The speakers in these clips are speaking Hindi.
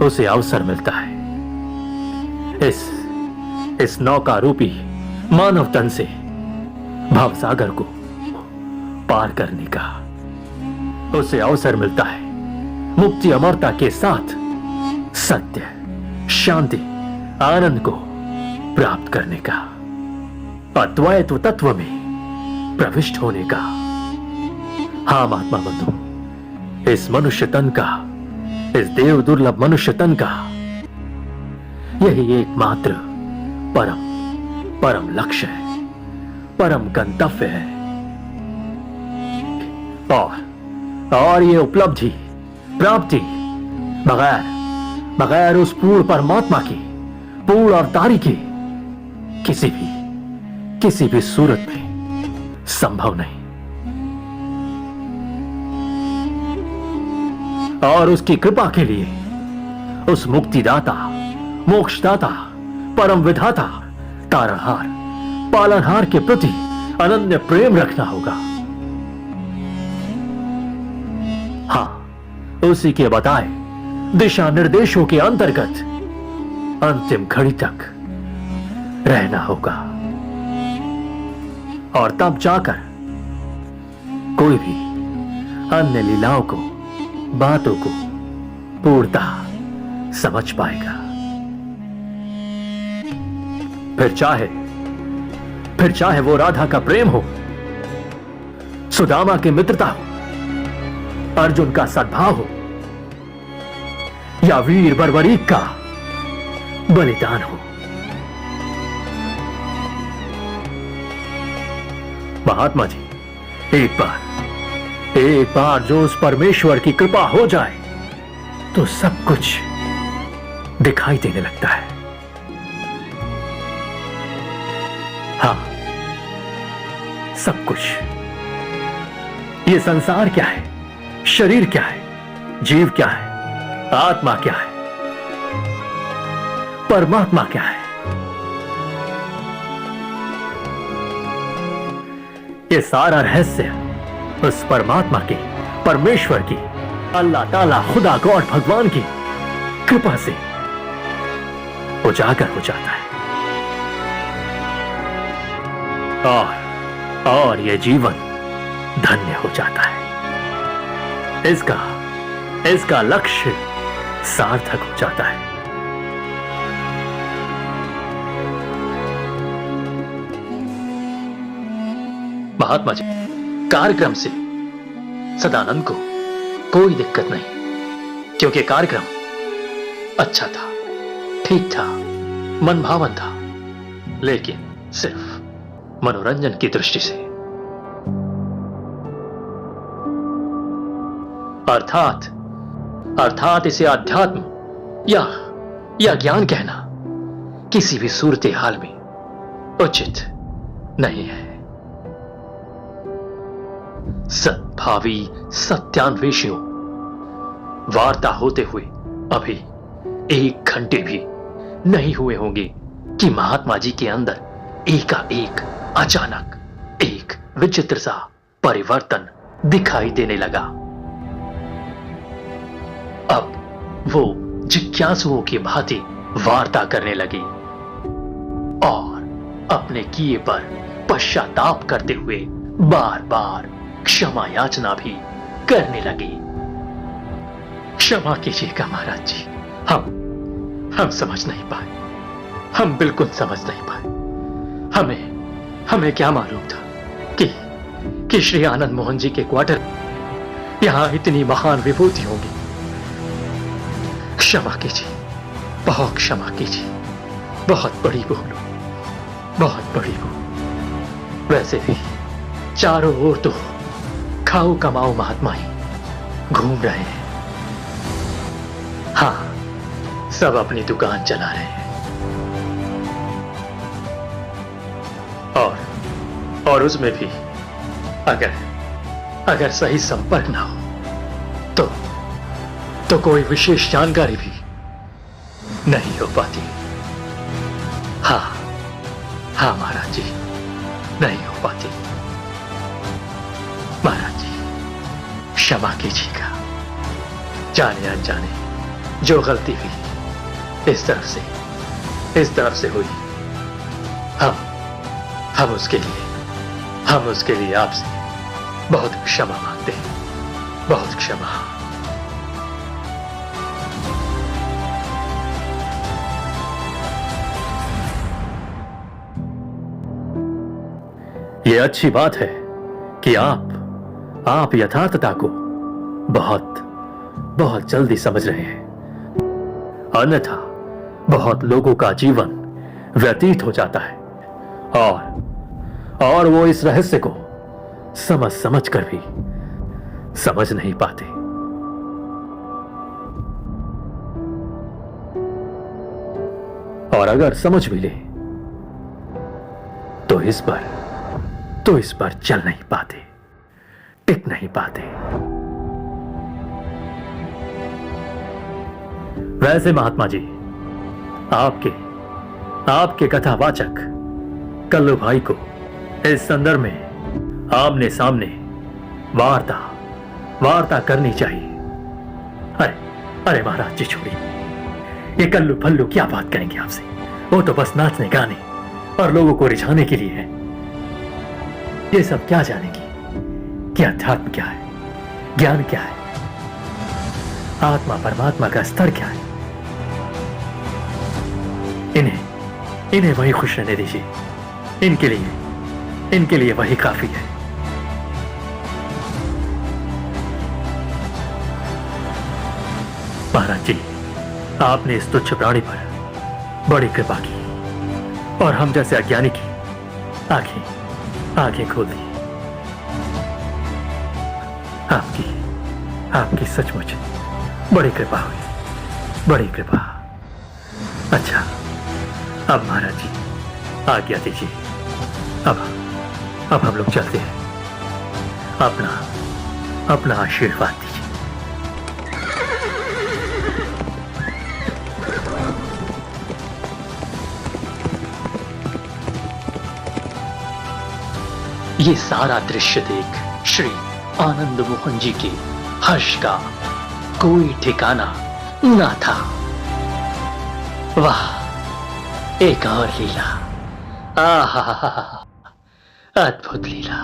उसे अवसर मिलता है इस नौका रूपी मानव तन से भवसागर को पार करने का। उसे अवसर मिलता है मुक्ति अमरता के साथ सत्य, शांति, आनंद को प्राप्त करने का, अद्वैत तत्व में प्रविष्ट होने का। हाँ महात्मा बंधु, इस मनुष्य तन का, इस देव दुर्लभ मनुष्य तन का यही एकमात्र परम लक्ष्य है, परम गंतव्य है। और ये उपलब्धि, प्राप्ति बगैर उस पूर्ण परमात्मा की, पूर्ण अवतारी की किसी भी सूरत में संभव नहीं। और उसकी कृपा के लिए उस मुक्तिदाता, मोक्षदाता, परम विधाता, तारणहार, पालनहार के प्रति अनन्य प्रेम रखना होगा। हां, उसी के बताए दिशा निर्देशों के अंतर्गत अंतिम घड़ी तक रहना होगा। और तब जाकर कोई भी अन्य लीलाओं को, बातों को पूर्णतः समझ पाएगा। फिर चाहे वो राधा का प्रेम हो, सुदामा की मित्रता हो, अर्जुन का सद्भाव हो, या वीर बर्बरीक का बलिदान हो। महात्मा जी, एक बार जो उस परमेश्वर की कृपा हो जाए तो सब कुछ दिखाई देने लगता है। हाँ, सब कुछ। ये संसार क्या है, शरीर क्या है, जीव क्या है, आत्मा क्या है, परमात्मा क्या है, ये सारा रहस्य उस परमात्मा की, परमेश्वर की, अल्लाह ताला, खुदा, गॉड, भगवान की कृपा से उजागर हो जाता है। और यह जीवन धन्य हो जाता है। इसका लक्ष्य सार्थक हो जाता है। महात्मा जी, कार्यक्रम से सदानंद को कोई दिक्कत नहीं, क्योंकि कार्यक्रम अच्छा था, ठीक था, मनभावन था, लेकिन सिर्फ मनोरंजन की दृष्टि से। अर्थात इसे अध्यात्म या ज्ञान कहना किसी भी सूरत हाल में उचित नहीं है। सद्भावी सत्यान्वेषियों वार्ता होते हुए अभी 1 घंटे भी नहीं हुए होंगे कि महात्मा जी के अंदर एकाएक अचानक एक विचित्र सा परिवर्तन दिखाई देने लगा। अब वो जिज्ञासुओं की भांति वार्ता करने लगी और अपने किए पर पश्चाताप करते हुए बार बार क्षमा याचना भी करने लगी। क्षमा कीजिएगा महाराज जी, हम समझ नहीं पाए, हम बिल्कुल समझ नहीं पाए। हमें क्या मालूम था कि श्री आनंद मोहन जी के क्वार्टर यहां इतनी महान विभूति होंगी। क्षमा कीजिए, बहुत क्षमा कीजिए, बहुत बड़ी भूल, बहुत बड़ी भूल। वैसे भी चारों ओर तो खाओ कमाओ महात्मा ही घूम रहे हैं। हां, सब अपनी दुकान चला रहे हैं। और उसमें भी अगर सही संपर्क ना हो तो कोई विशेष जानकारी भी नहीं हो पाती। हाँ महाराज जी, नहीं हो पाती। महाराज जी, क्षमा कीजिएगा, जाने अनजाने जो गलती हुई इस तरफ से हुई, हम उसके लिए आपसे बहुत क्षमा मांगते हैं, बहुत क्षमा। ये अच्छी बात है कि आप यथार्थता को बहुत बहुत जल्दी समझ रहे हैं, अन्यथा बहुत लोगों का जीवन व्यतीत हो जाता है और वो इस रहस्य को समझ कर भी समझ नहीं पाते। और अगर समझ भी ले तो इस पर चल नहीं पाते, टिक नहीं पाते। वैसे महात्मा जी, आपके कथावाचक कल्लू भाई को इस संदर्भ में आमने सामने वार्ता करनी चाहिए। अरे महाराज जी छोड़िए, ये कल्लू फल्लू क्या बात करेंगे आपसे, वो तो बस नाचने गाने और लोगों को रिझाने के लिए है। ये सब क्या जानेगी कि अध्यात्म क्या है, ज्ञान क्या है, आत्मा परमात्मा का स्तर क्या है। इन्हें वही खुश रहने दीजिए, इनके लिए वही काफी है। महाराज जी, आपने इस तुच्छ प्राणी पर बड़ी कृपा की और हम जैसे अज्ञानी की आंखें खोल दी। आपकी सचमुच बड़ी कृपा हुई, बड़ी कृपा। अच्छा, अब महाराज जी आज्ञा दीजिए, अब हम लोग चलते हैं। अपना आशीर्वाद दीजिए। ये सारा दृश्य देख श्री आनंद मोहन जी के हर्ष का कोई ठिकाना ना था। वाह, एक और लीला, आहा, अद्भुत लीला,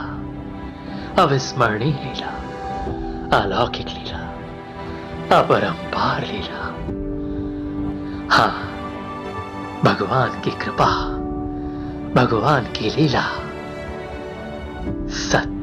अविस्मरणीय लीला, अलौकिक लीला, अपरंपार लीला। हाँ, भगवान की कृपा, भगवान की लीला सत्य